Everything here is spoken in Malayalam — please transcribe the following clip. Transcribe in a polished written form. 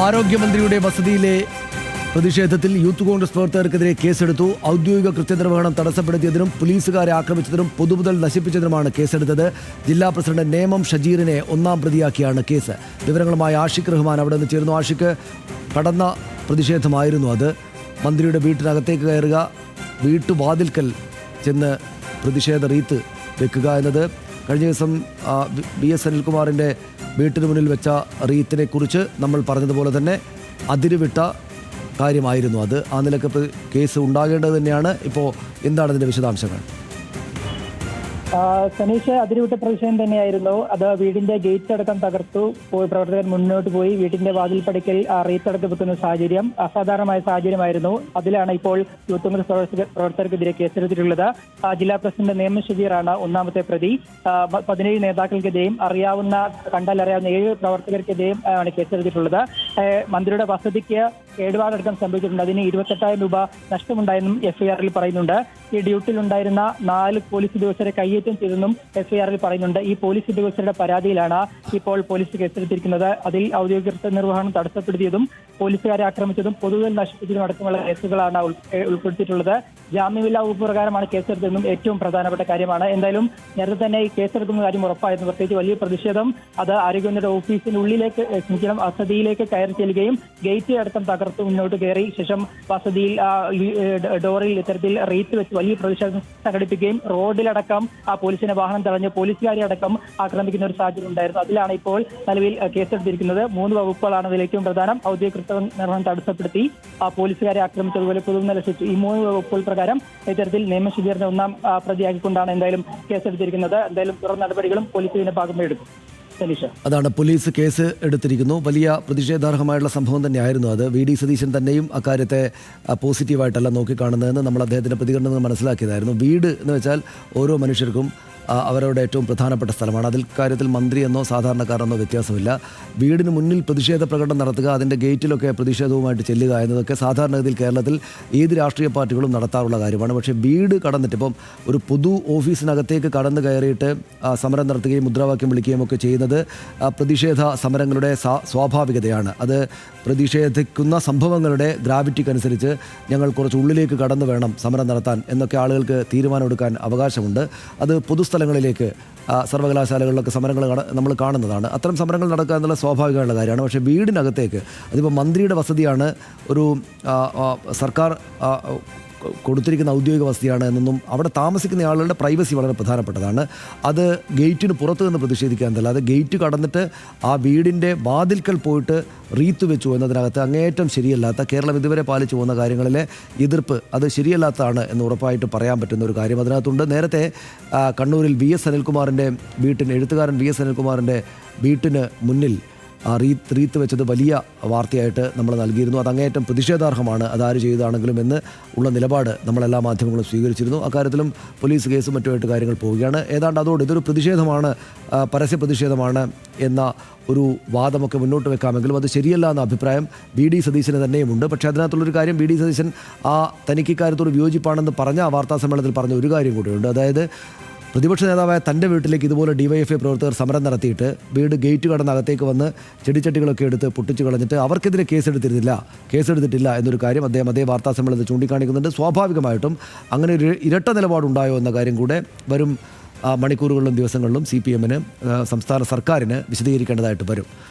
ആരോഗ്യമന്ത്രിയുടെ വസതിയിലെ പ്രതിഷേധത്തിൽ യൂത്ത് കോൺഗ്രസ് പ്രവർത്തകർക്കെതിരെ കേസെടുത്തു. ഔദ്യോഗിക കൃത്യനിർവഹണം തടസ്സപ്പെടുത്തിയതിനും പോലീസുകാരെ ആക്രമിച്ചതിനും പൊതുമുതൽ നശിപ്പിച്ചതിനുമാണ് കേസെടുത്തത്. ജില്ലാ പ്രസിഡന്റ് നേമം ഷജീറിനെ ഒന്നാം പ്രതിയാക്കിയാണ് കേസ്. വിവരങ്ങളുമായി ആഷിഖ് റഹ്മാൻ അവിടെ നിന്ന് ചേർന്നു. ആഷിഖ്, കടന്ന പ്രതിഷേധമായിരുന്നു അത്. മന്ത്രിയുടെ വീട്ടിനകത്തേക്ക് കയറുക, വീട്ടുവാതിൽക്കൽ ചെന്ന് പ്രതിഷേധ റീത്ത് വെക്കുക എന്നത് കഴിഞ്ഞ ദിവസം BS അനിൽകുമാറിൻ്റെ വീട്ടിന് മുന്നിൽ വെച്ച റീത്തിനെ കുറിച്ച് നമ്മൾ പറഞ്ഞതുപോലെ തന്നെ അതിരുവിട്ട കാര്യമായിരുന്നു അത്. ആ നിലക്ക് കേസ് ഉണ്ടാകേണ്ടത് തന്നെയാണ്. ഇപ്പോൾ എന്താണ് അതിൻ്റെ വിശദാംശങ്ങൾ? സനീഷ്, അതിരുവിട്ട പ്രതിഷേധം തന്നെയായിരുന്നു അത്. വീടിന്റെ ഗേറ്റ് അടക്കം തകർത്തു. പ്രവർത്തകർ മുന്നോട്ട് പോയി വീടിന്റെ വാതിൽ പടിക്കൽ റീത്തടക്കം വെക്കുന്ന സാഹചര്യം അസാധാരണമായ സാഹചര്യമായിരുന്നു. അതിലാണ് ഇപ്പോൾ യൂത്ത് കോൺഗ്രസ് പ്രവർത്തകർക്കെതിരെ കേസെടുത്തിട്ടുള്ളത്. ജില്ലാ പ്രസിഡന്റ് നേമം ഷജീറാണ് ഒന്നാമത്തെ പ്രതി. 17 നേതാക്കൾക്കെതിരെയും കണ്ടാലറിയാവുന്ന 7 പ്രവർത്തകർക്കെതിരെയും ആണ് കേസെടുത്തിട്ടുള്ളത്. മന്ത്രിയുടെ വസതിക്ക് കേടുപാടക്കം സംഭവിച്ചിട്ടുണ്ട്. അതിന് 28,000 രൂപ നഷ്ടമുണ്ടായെന്നും FIR-ൽ പറയുന്നുണ്ട്. ഈ ഡ്യൂട്ടിയിലുണ്ടായിരുന്ന 4 പോലീസ് ഉദ്യോഗസ്ഥരെ കയ്യേറ്റം ചെയ്തെന്നും FIR-ൽ പറയുന്നുണ്ട്. ഈ പോലീസ് ഉദ്യോഗസ്ഥരുടെ പരാതിയിലാണ് ഇപ്പോൾ പോലീസ് കേസെടുത്തിരിക്കുന്നത്. അതിൽ ഔദ്യോഗിക നിർവഹണം തടസ്സപ്പെടുത്തിയതും പോലീസുകാരെ ആക്രമിച്ചതും പൊതുവിൽ നശിപ്പിച്ചതും അടക്കമുള്ള കേസുകളാണ് ഉൾപ്പെടുത്തിയിട്ടുള്ളത്. ജാമ്യമില്ലാ വകുപ്പ് പ്രകാരമാണ് കേസെടുത്തതെന്നും ഏറ്റവും പ്രധാനപ്പെട്ട കാര്യമാണ്. എന്തായാലും നേരത്തെ തന്നെ ഈ കേസെടുക്കുന്ന കാര്യം ഉറപ്പായിരുന്നു. പ്രത്യേകിച്ച് വലിയ പ്രതിഷേധം അത് ആരോഗ്യമന്ത്രിയുടെ ഓഫീസിനുള്ളിലേക്ക് വസതിയിലേക്ക് കയറി ചെല്ലുകയും ഗേറ്റ് അടക്കം തകർത്ത് മുന്നോട്ട് കയറി ശേഷം വസതിയിൽ ഡോറിൽ ഇത്തരത്തിൽ റീത്ത് വെച്ച് വലിയ പ്രതിഷേധം സംഘടിപ്പിക്കുകയും റോഡിലടക്കം പോലീസിന്റെ വാഹനം തടഞ്ഞ് പോലീസുകാരെ അടക്കം ആക്രമിക്കുന്ന ഒരു സാഹചര്യം ഉണ്ടായിരുന്നു. അതിലാണ് ഇപ്പോൾ നിലവിൽ കേസെടുത്തിരിക്കുന്നത്. 3 വകുപ്പുകളാണ് അതിൽ ഏറ്റവും പ്രധാനം. ഔദ്യോഗിക നിർവഹണം തടസ്സപ്പെടുത്തി, പോലീസുകാരെ ആക്രമിച്ചതുപോലെ പൊതുമുതൽ നശിപ്പിച്ചു. ഈ 3 വകുപ്പുകൾ പ്രകാരം ഇത്തരത്തിൽ നേമം ഷജീറിനെ ഒന്നാം പ്രതിയാക്കിക്കൊണ്ടാണ് എന്തായാലും കേസെടുത്തിരിക്കുന്നത്. എന്തായാലും തുടർ നടപടികളും പോലീസിന്റെ ഭാഗമേ എടുക്കും. അതാണ്, പോലീസ് കേസ് എടുത്തിരിക്കുന്നു. വലിയ പ്രതിഷേധാർഹമായുള്ള സംഭവം തന്നെയായിരുന്നു അത്. VD സതീശൻ തന്നെയും അക്കാര്യത്തെ പോസിറ്റീവായിട്ടല്ല നോക്കിക്കാണുന്നതെന്ന് നമ്മൾ അദ്ദേഹത്തിൻ്റെ പ്രതികരണത്തിൽ മനസ്സിലാക്കിയതായിരുന്നു. വീട് എന്ന് വെച്ചാൽ ഓരോ മനുഷ്യർക്കും അവരുടെ ഏറ്റവും പ്രധാനപ്പെട്ട സ്ഥലമാണ്. അതിൽ കാര്യത്തിൽ മന്ത്രിയെന്നോ സാധാരണക്കാരെന്നോ വ്യത്യാസമില്ല. വീടിന് മുന്നിൽ പ്രതിഷേധ പ്രകടനം നടത്തുക, അതിൻ്റെ ഗേറ്റിലൊക്കെ പ്രതിഷേധവുമായിട്ട് ചെല്ലുക എന്നതൊക്കെ സാധാരണഗതിയിൽ കേരളത്തിൽ ഏത് രാഷ്ട്രീയ പാർട്ടികളും നടത്താറുള്ള കാര്യമാണ്. പക്ഷേ വീട് കടന്നിട്ട് ഇപ്പം ഒരു പൊതു ഓഫീസിനകത്തേക്ക് കടന്നു കയറിയിട്ട് സമരം നടത്തുകയും മുദ്രാവാക്യം വിളിക്കുകയും ഒക്കെ ചെയ്യുന്നത് പ്രതിഷേധ സമരങ്ങളുടെ സ്വാഭാവികതയാണ്. അത് പ്രതിഷേധിക്കുന്ന സംഭവങ്ങളുടെ ഗ്രാവിറ്റിക്കനുസരിച്ച് ഞങ്ങൾ കുറച്ച് ഉള്ളിലേക്ക് കടന്നു വേണം സമരം നടത്താൻ എന്നൊക്കെ ആളുകൾക്ക് തീരുമാനമെടുക്കാൻ അവകാശമുണ്ട്. അത് പൊതുസ്ഥലങ്ങളിലേക്ക് സർവകലാശാലകളിലൊക്കെ സമരങ്ങൾ നമ്മൾ കാണുന്നതാണ്. അത്തരം സമരങ്ങൾ നടക്കുക എന്നുള്ള സ്വാഭാവികമായുള്ള കാര്യമാണ്. പക്ഷേ വീടിനകത്തേക്ക്, അതിപ്പോൾ മന്ത്രിയുടെ വസതിയാണ്, ഒരു സർക്കാർ കൊടുത്തിരിക്കുന്ന ഔദ്യോഗിക വസതിയാണ് എന്നൊന്നും അവിടെ താമസിക്കുന്ന ആളുകളുടെ പ്രൈവസി വളരെ പ്രധാനപ്പെട്ടതാണ്. അത് ഗേറ്റിന് പുറത്തു നിന്ന് പ്രതിഷേധിക്കാൻ അല്ലാതെ ഗേറ്റ് കടന്നിട്ട് ആ വീടിൻ്റെ വാതിൽക്കൽ പോയിട്ട് റീത്ത് വെച്ചു എന്നതിനകത്ത് അങ്ങേയറ്റം ശരിയല്ലാത്ത, കേരളം ഇതുവരെ പാലിച്ചു പോകുന്ന കാര്യങ്ങളിലെ എതിർപ്പ് അത് ശരിയല്ലാത്തതാണ് എന്ന് ഉറപ്പായിട്ട് പറയാൻ പറ്റുന്ന ഒരു കാര്യം അതിനകത്തുണ്ട്. നേരത്തെ കണ്ണൂരിൽ എഴുത്തുകാരൻ VS അനിൽകുമാറിൻ്റെ വീട്ടിന് മുന്നിൽ റീത്ത് വെച്ചത് വലിയ വാർത്തയായിട്ട് നമ്മൾ നൽകിയിരുന്നു. അത് അങ്ങേയറ്റം പ്രതിഷേധാർഹമാണ്, അതാര് ചെയ്തതാണെങ്കിലും എന്ന് ഉള്ള നിലപാട് നമ്മളെല്ലാ മാധ്യമങ്ങളും സ്വീകരിച്ചിരുന്നു. അക്കാര്യത്തിലും പോലീസ് കേസും മറ്റുമായിട്ട് കാര്യങ്ങൾ പോവുകയാണ്. ഏതാണ്ട് അതോട് ഇതൊരു പ്രതിഷേധമാണ്, പരസ്യ പ്രതിഷേധമാണ് എന്ന ഒരു വാദമൊക്കെ മുന്നോട്ട് വെക്കാമെങ്കിലും അത് ശരിയല്ല എന്ന അഭിപ്രായം VD സതീശന് തന്നെയുമുണ്ട്. പക്ഷേ അതിനകത്തുള്ളൊരു കാര്യം, VD സതീശൻ തനിക്ക് ഇക്കാര്യത്തോട് വിയോജിപ്പാണെന്ന് പറഞ്ഞ വാർത്താ സമ്മേളനത്തിൽ പറഞ്ഞ ഒരു കാര്യം കൂടിയുണ്ട്. അതായത് പ്രതിപക്ഷ നേതാവായ തൻ്റെ വീട്ടിലേക്ക് ഇതുപോലെ DYFI പ്രവർത്തകർ സമരം നടത്തിയിട്ട് വീട് ഗേറ്റ് കടന്ന് അകത്തേക്ക് വന്ന് ചെടിച്ചട്ടികളൊക്കെ എടുത്ത് പൊട്ടിച്ചു കളഞ്ഞിട്ട് അവർക്കെതിരെ കേസെടുത്തിട്ടില്ല എന്നൊരു കാര്യം അദ്ദേഹം അതേ വാർത്താ സമ്മേളനത്തിൽ ചൂണ്ടിക്കാണിക്കുന്നുണ്ട്. സ്വാഭാവികമായിട്ടും അങ്ങനെ ഒരു ഇരട്ട നിലപാടുണ്ടായോ എന്ന കാര്യം കൂടെ വരും മണിക്കൂറുകളിലും ദിവസങ്ങളിലും CPM-ന്, സംസ്ഥാന സർക്കാരിന് വിശദീകരിക്കേണ്ടതായിട്ട് വരും.